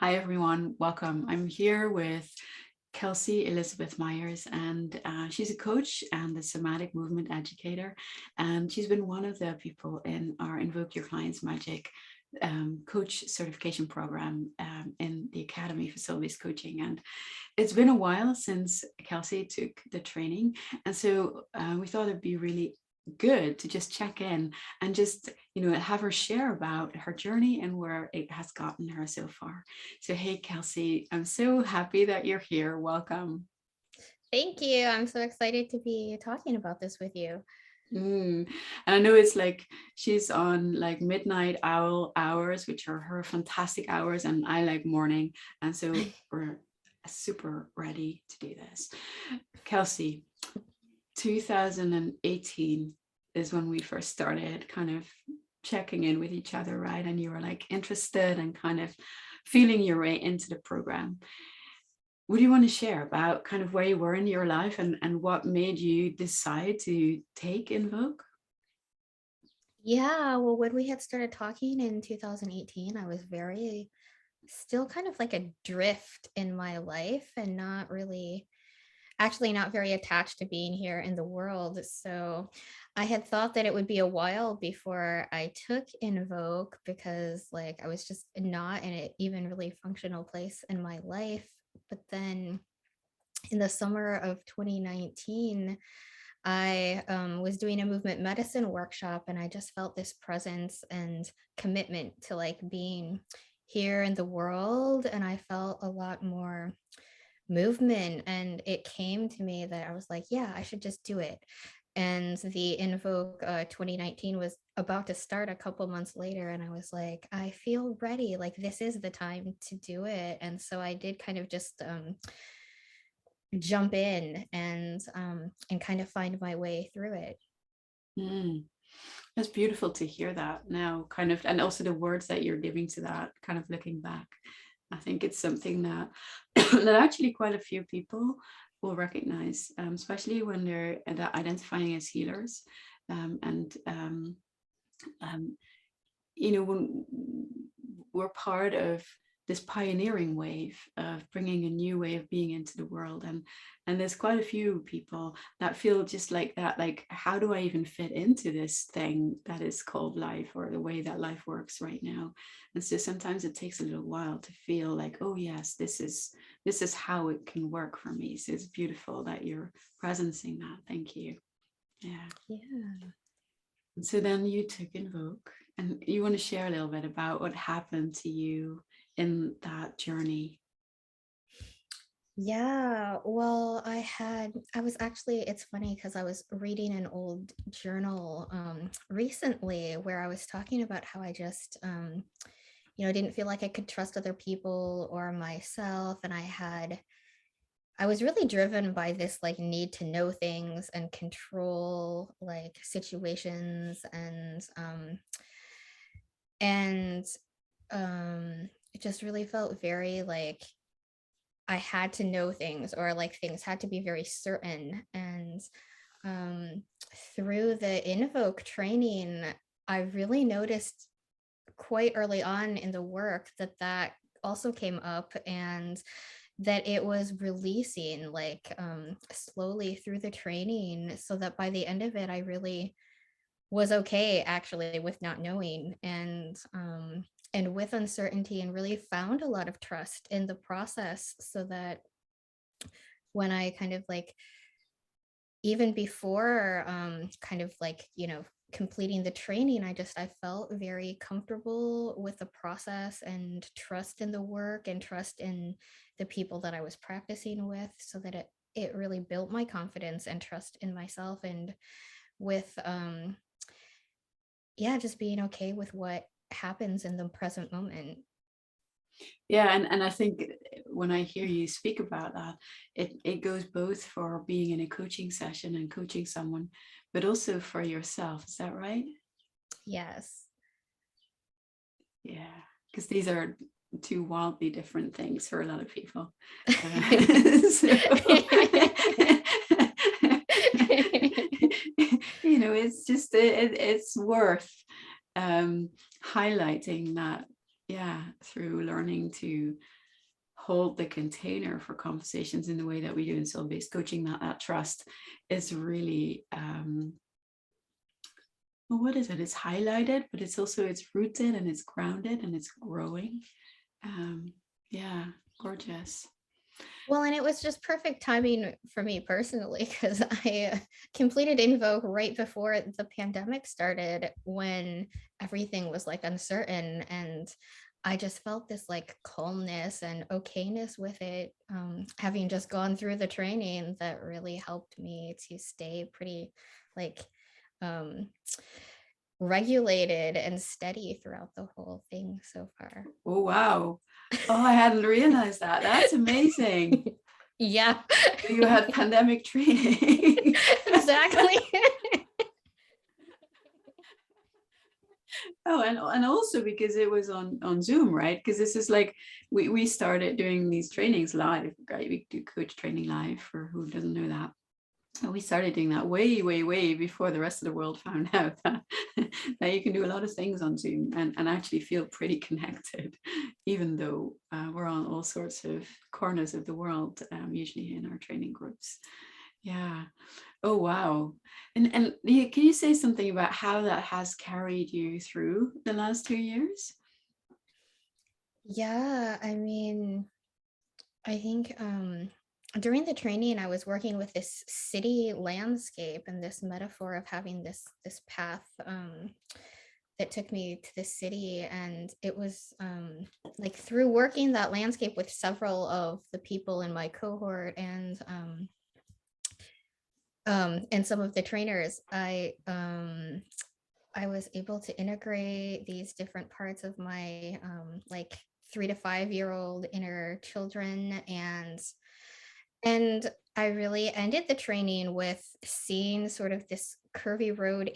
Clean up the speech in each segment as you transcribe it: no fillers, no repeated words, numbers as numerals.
Hi, everyone. Welcome. I'm here with Kelsey Elizabeth Myers, and she's a coach and a somatic movement educator. And she's been one of the people in our Invoke Your Clients Magic coach certification program in the Academy for Soul-Based Coaching. And it's been a while since Kelsey took the training. And so we thought it'd be really good to just check in and just have her share about her journey and where it has gotten her so far. So hey Kelsey, I'm so happy that you're here. Welcome. Thank you. I'm so excited to be talking about this with you. And I know it's like she's on like midnight owl hours, which are her fantastic hours, and I like morning, and so we're super ready to do this. Kelsey, 2018 is when we first started kind of checking in with each other, right? And you were like interested and kind of feeling your way into the program. What do you want to share about kind of where you were in your life and what made you decide to take Invoke? Yeah, well, when we had started talking in 2018, I was still kind of like adrift in my life and not very attached to being here in the world. So I had thought that it would be a while before I took Invoke because like I was just not in an even really functional place in my life. But then in the summer of 2019, I was doing a movement medicine workshop and I just felt this presence and commitment to like being here in the world. And I felt a lot more movement. And it came to me that I was like, yeah, I should just do it. And the Invoke 2019 was about to start a couple months later. And I was like, I feel ready. Like, this is the time to do it. And so I did kind of just jump in and kind of find my way through it. Mm, that's beautiful to hear that now, kind of, and also the words that you're giving to that, kind of looking back. I think it's something that that actually quite a few people will recognize, especially when they're identifying as healers, and um, when we're part of this pioneering wave of bringing a new way of being into the world, and there's quite a few people that feel just like that, like, how do I even fit into this thing that is called life, or the way that life works right now? And so sometimes it takes a little while to feel like, oh yes, this is how it can work for me. So it's beautiful that you're presencing that. Thank you. Yeah. Yeah. And so then you took Invoke, and you want to share a little bit about what happened to you in that journey. Yeah, well, I was actually, it's funny because I was reading an old journal recently where I was talking about how I just, didn't feel like I could trust other people or myself. And I was really driven by this like need to know things and control like situations and it just really felt very like I had to know things or like things had to be very certain. And um, through the Invoke training, I really noticed quite early on in the work that also came up and that it was releasing like slowly through the training so that by the end of it, I really was okay actually with not knowing and with uncertainty and really found a lot of trust in the process so that when I kind of like even before kind of like completing the training I felt very comfortable with the process and trust in the work and trust in the people that I was practicing with so that it really built my confidence and trust in myself and with yeah, just being okay with what happens in the present moment. Yeah, and I think when I hear you speak about that, it goes both for being in a coaching session and coaching someone, but also for yourself. Is that right? Yes. Yeah, because these are two wildly different things for a lot of people. So, it's just it's worth highlighting that yeah, through learning to hold the container for conversations in the way that we do in soul-based coaching, that trust is really well, what is it? It's highlighted, but it's rooted and it's grounded and it's growing. Yeah, gorgeous. Well, and it was just perfect timing for me personally, because I completed Invoke right before the pandemic started, when everything was like uncertain, and I just felt this like calmness and okayness with it, having just gone through the training, that really helped me to stay pretty like um, regulated and steady throughout the whole thing so far. Oh, wow. Oh, I hadn't realized that. That's amazing. Yeah. You had pandemic training. Exactly. Oh, and also because it was on Zoom, right? Because this is like we started doing these trainings live, right? We do coach training live, for who doesn't know that. And we started doing that way, way, way before the rest of the world found out that, that you can do a lot of things on Zoom and actually feel pretty connected, even though we're on all sorts of corners of the world, usually in our training groups. Yeah. Oh, wow. And can you say something about how that has carried you through the last 2 years? Yeah, I mean, I think during the training I was working with this city landscape and this metaphor of having this path that took me to the city, and it was like through working that landscape with several of the people in my cohort, and some of the trainers, I was able to integrate these different parts of my like 3 to 5 year old inner children, and I really ended the training with seeing sort of this curvy road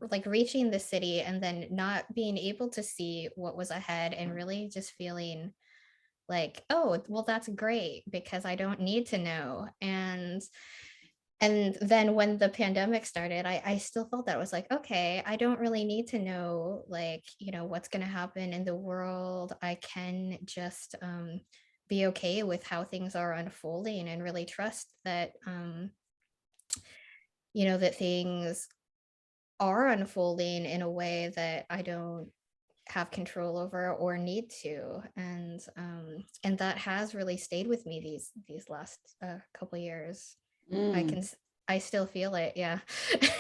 like reaching the city, and then not being able to see what was ahead, and really just feeling like, oh, well, that's great because I don't need to know. And then when the pandemic started, I still felt that. I was like, okay, I don't really need to know, like, what's going to happen in the world. I can just be okay with how things are unfolding, and really trust that, that things are unfolding in a way that I don't have control over or need to. And that has really stayed with me these last couple years. I Mm, can I still feel it, yeah.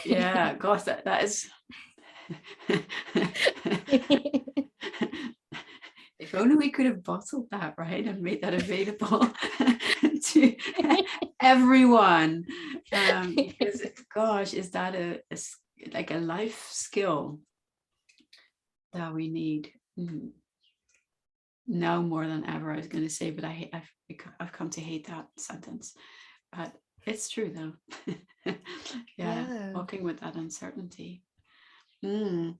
yeah, gosh, that is. If only we could have bottled that, right, and made that available to everyone. Because, gosh, is that like a life skill that we need now more than ever? I was going to say, but I've come to hate that sentence. But it's true, though. Yeah, Yeah. walking with that uncertainty. Mm.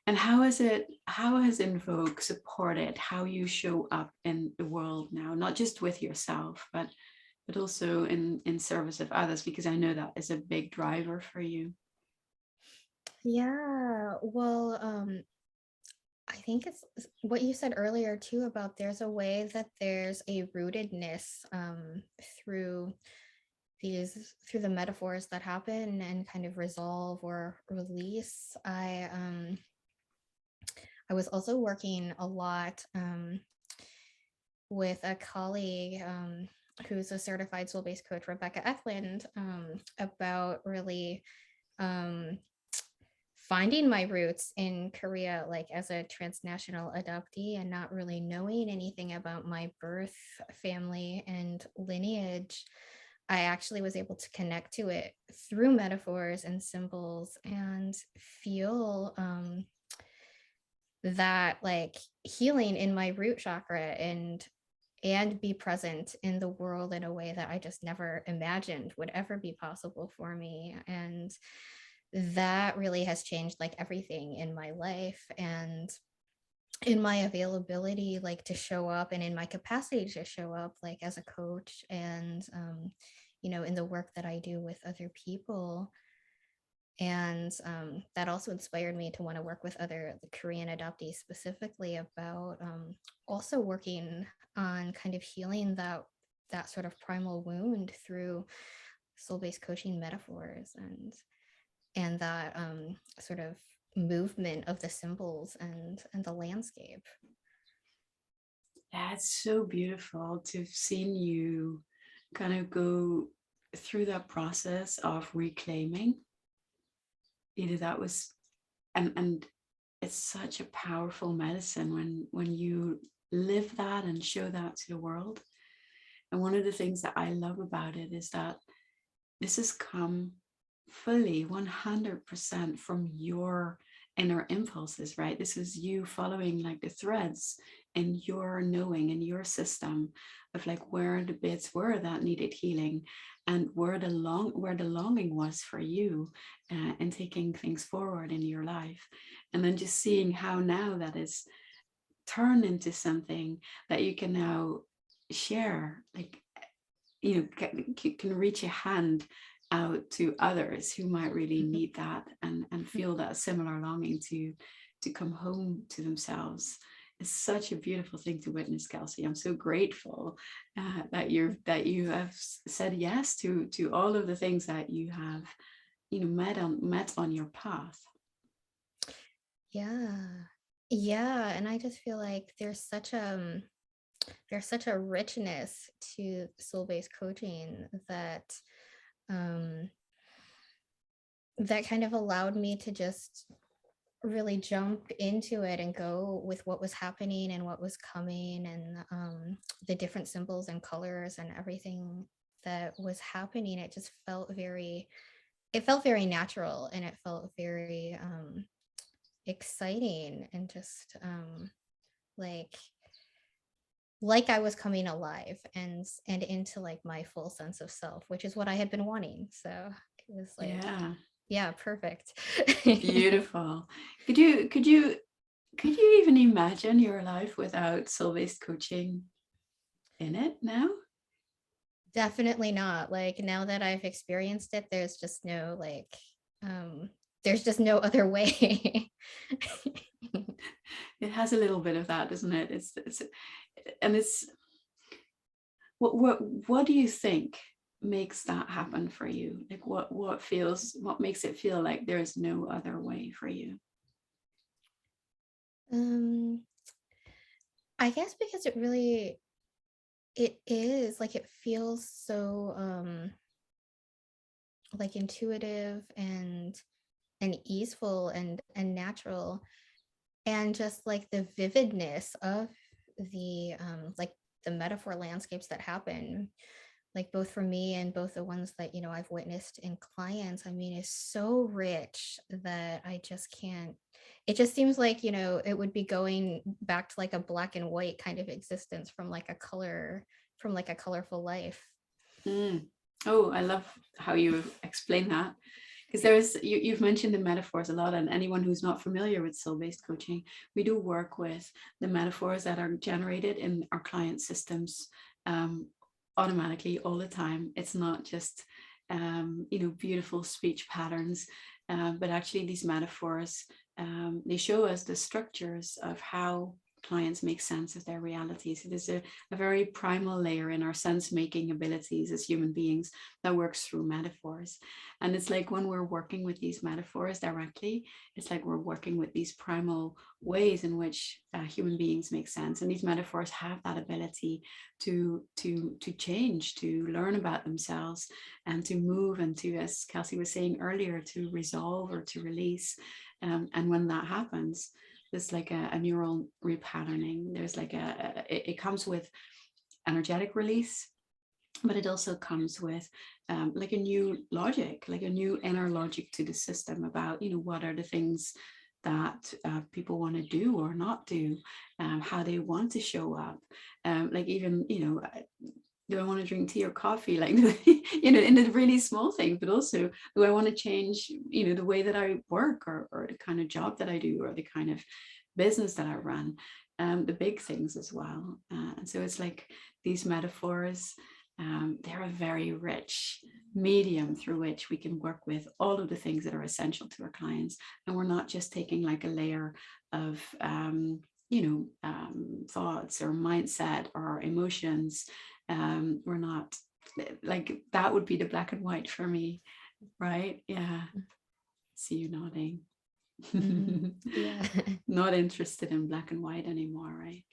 And how has Invoke supported how you show up in the world now, not just with yourself, but also in service of others? Because I know that is a big driver for you. Yeah. Well, I think it's what you said earlier too, about there's a way that there's a rootedness through through the metaphors that happen and kind of resolve or release. I was also working a lot with a colleague who's a certified soul-based coach, Rebecca Eklund, about really um, finding my roots in Korea, like as a transnational adoptee, and not really knowing anything about my birth family and lineage. I actually was able to connect to it through metaphors and symbols, and feel that like healing in my root chakra, and be present in the world in a way that I just never imagined would ever be possible for me. And that really has changed like everything in my life, and in my availability, like to show up, and in my capacity to show up, like as a coach, and in the work that I do with other people. And that also inspired me to want to work with other Korean adoptees, specifically about also working on kind of healing that sort of primal wound through soul-based coaching metaphors and that sort of movement of the symbols and the landscape. Yeah, it's so beautiful to have seen you kind of go through that process of reclaiming. That was, and it's such a powerful medicine when you live that and show that to the world. And one of the things that I love about it is that this has come fully 100% from your inner impulses, right? This is you following like the threads in your knowing, in your system of like where the bits were that needed healing and where the longing was for you, and taking things forward in your life. And then just seeing how now that is turned into something that you can now share, like, can reach a hand out to others who might really need that and feel that similar longing to come home to themselves. It's such a beautiful thing to witness, Kelsey. I'm so grateful that you have said yes to all of the things that you have, met on your path. Yeah, and I just feel like there's such a richness to soul-based coaching that that kind of allowed me to just really jump into it and go with what was happening and what was coming, and the different symbols and colors and everything that was happening. It just felt very natural, and it felt very exciting, and just like I was coming alive and into like my full sense of self, which is what I had been wanting. So it was like, Yeah, yeah, perfect. beautiful. Could you even imagine your life without soul-based coaching in it now? Definitely not. Like, now that I've experienced it, there's just no other way. It has a little bit of that, doesn't it? It's what do you think makes that happen for you? Like what makes it feel like there's no other way for you? um I guess because it is like, it feels so like intuitive and easeful and natural, and just like the vividness of the metaphor landscapes that happen, like both for me and both the ones that I've witnessed in clients. I mean, is so rich that I just can't. It just seems like it would be going back to like a black and white kind of existence from like a colorful life. Mm. Oh, I love how you explain that, because you've mentioned the metaphors a lot, and anyone who's not familiar with soul-based coaching, we do work with the metaphors that are generated in our client systems, automatically all the time. It's not just beautiful speech patterns, but actually these metaphors, they show us the structures of how clients make sense of their reality. So there's a very primal layer in our sense making abilities as human beings that works through metaphors. And it's like when we're working with these metaphors directly, it's like we're working with these primal ways in which human beings make sense. And these metaphors have that ability to change, to learn about themselves, and to move, and to, as Kelsey was saying earlier, to resolve or to release. And when that happens, there's like a neural repatterning. There's like it comes with energetic release, but it also comes with like a new logic, like a new inner logic to the system about, what are the things that people want to do or not do, how they want to show up. Like even, do I want to drink tea or coffee? Like, in the really small things, but also, do I want to change, the way that I work, or the kind of job that I do, or the kind of business that I run, the big things as well. And so it's like these metaphors, they're a very rich medium through which we can work with all of the things that are essential to our clients. And we're not just taking like a layer of, thoughts or mindset or emotions. We're not like, that would be the black and white for me, right? Yeah. See you nodding. Mhm. Yeah. Not interested in black and white anymore, right?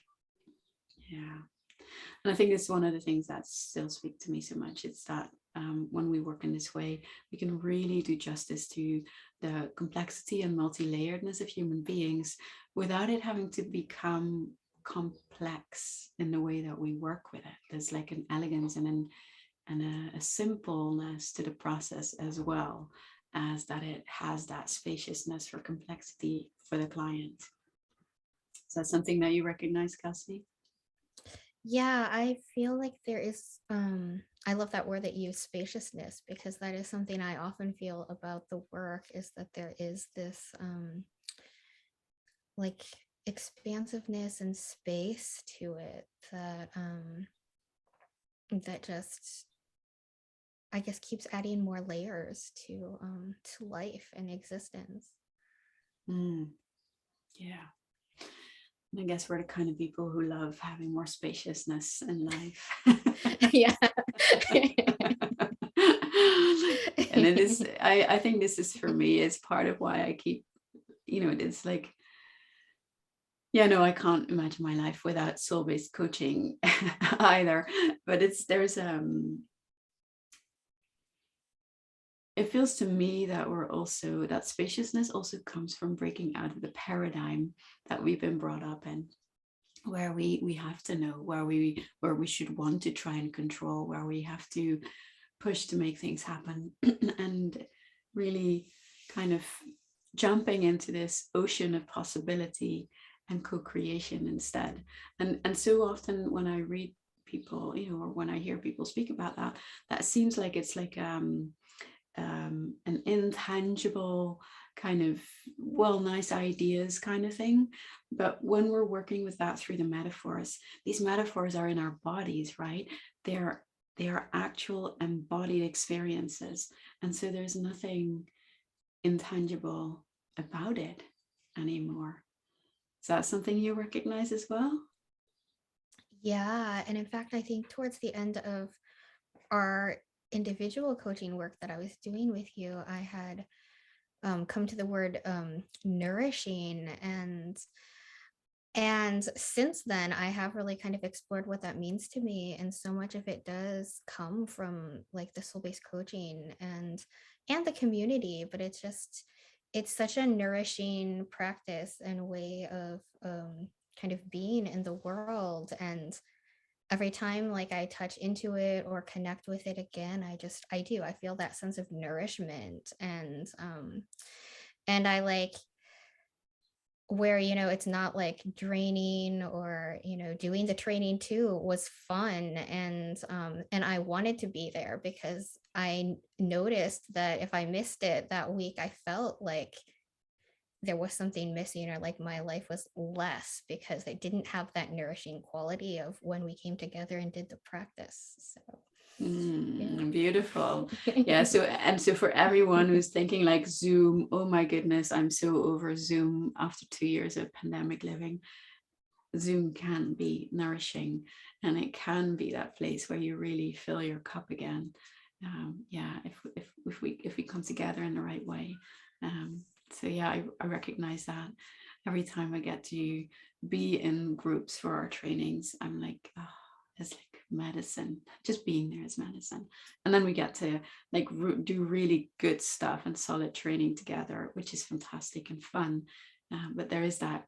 Yeah. And I think it's one of the things that still speak to me so much. It's that when we work in this way, we can really do justice to the complexity and multi-layeredness of human beings without it having to become complex in the way that we work with it. There's like an elegance and a simpleness to the process, as well as that it has that spaciousness for complexity for the client. Is that something that you recognize, Kelsey? Yeah, I feel like there is I love that word that you use, spaciousness, because that is something I often feel about the work, is that there is this like expansiveness and space to it that just, I guess, keeps adding more layers to life and existence. Mm, yeah. And I guess we're the kind of people who love having more spaciousness in life. Yeah. And it is, I think this is, for me, is part of why I keep, it's like, yeah, no, I can't imagine my life without soul-based coaching either. But it feels to me that that spaciousness also comes from breaking out of the paradigm that we've been brought up in, where we have to know, where we should want to try and control, where we have to push to make things happen. And really kind of jumping into this ocean of possibility and co-creation instead. And so often when I read people, or when I hear people speak about that, that seems like it's like an intangible kind of, well, nice ideas kind of thing. But when we're working with that through the metaphors, these metaphors are in our bodies, right? They are actual embodied experiences. And so there's nothing intangible about it anymore. Is that something you recognize as well? Yeah, and in fact, I think towards the end of our individual coaching work that I was doing with you, I had come to the word nourishing, and since then I have really kind of explored what that means to me, and so much of it does come from like the soul-based coaching and the community, but it's such a nourishing practice and way of kind of being in the world. And every time like I touch into it or connect with it again, I feel that sense of nourishment. And I like where, it's not like draining, or doing the training too was fun, and I wanted to be there because I noticed that if I missed it that week, I felt like there was something missing, or like my life was less, because I didn't have that nourishing quality of when we came together and did the practice. So Beautiful. Yeah. yeah. So for everyone who's thinking like Zoom, oh my goodness, I'm so over Zoom after 2 years of pandemic living. Zoom can be nourishing, and it can be that place where you really fill your cup again. Yeah, if we come together in the right way. So yeah, I recognize that every time I get to be in groups for our trainings, I'm like, oh, it's like medicine. Just being there is medicine. And then we get to like do really good stuff and solid training together, which is fantastic and fun. But there is that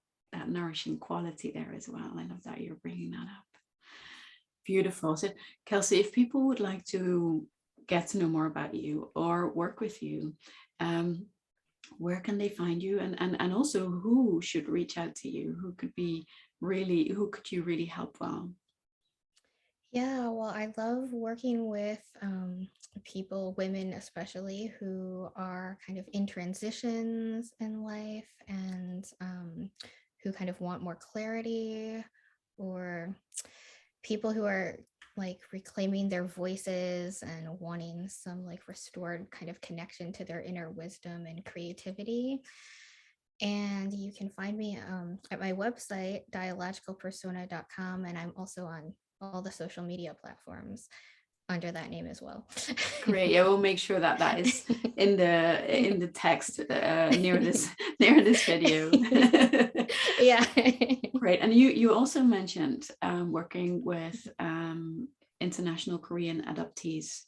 nourishing quality there as well. I love that you're bringing that up. Beautiful. So Kelsey, if people would like to get to know more about you or work with you, where can they find you, and also who should reach out to you, who could you really help well? Yeah, well, I love working with people, women especially, who are kind of in transitions in life, and who kind of want more clarity, or people who are like reclaiming their voices and wanting some like restored kind of connection to their inner wisdom and creativity. And you can find me at my website, dialogicalpersona.com. And I'm also on all the social media platforms under that name as well. Great. Yeah, we'll make sure that that is in the text near this video. Yeah. Great. And you also mentioned working with international Korean adoptees,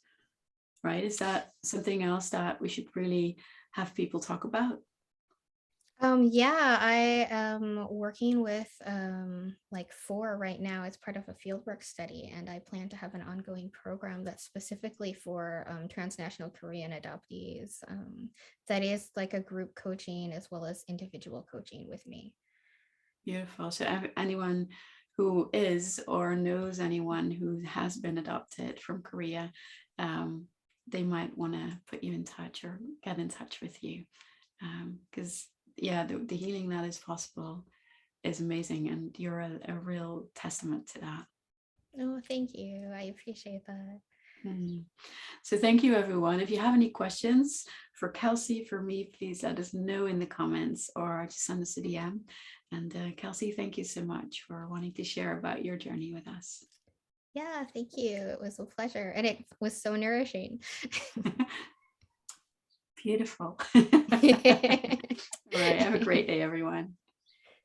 right? Is that something else that we should really have people talk about? Yeah, I am working with like 4 right now as part of a fieldwork study, and I plan to have an ongoing program that's specifically for transnational Korean adoptees. That is like a group coaching as well as individual coaching with me. Beautiful. So anyone who is or knows anyone who has been adopted from Korea, they might want to put you in touch or get in touch with you, because yeah, the healing that is possible is amazing, and you're a real testament to that. Oh, thank you. I appreciate that. So thank you, everyone. If you have any questions for Kelsey, for me, please let us know in the comments or just send us a DM. And Kelsey, thank you so much for wanting to share about your journey with us. Yeah, thank you. It was a pleasure, and it was so nourishing. Beautiful. All right. Have a great day, everyone.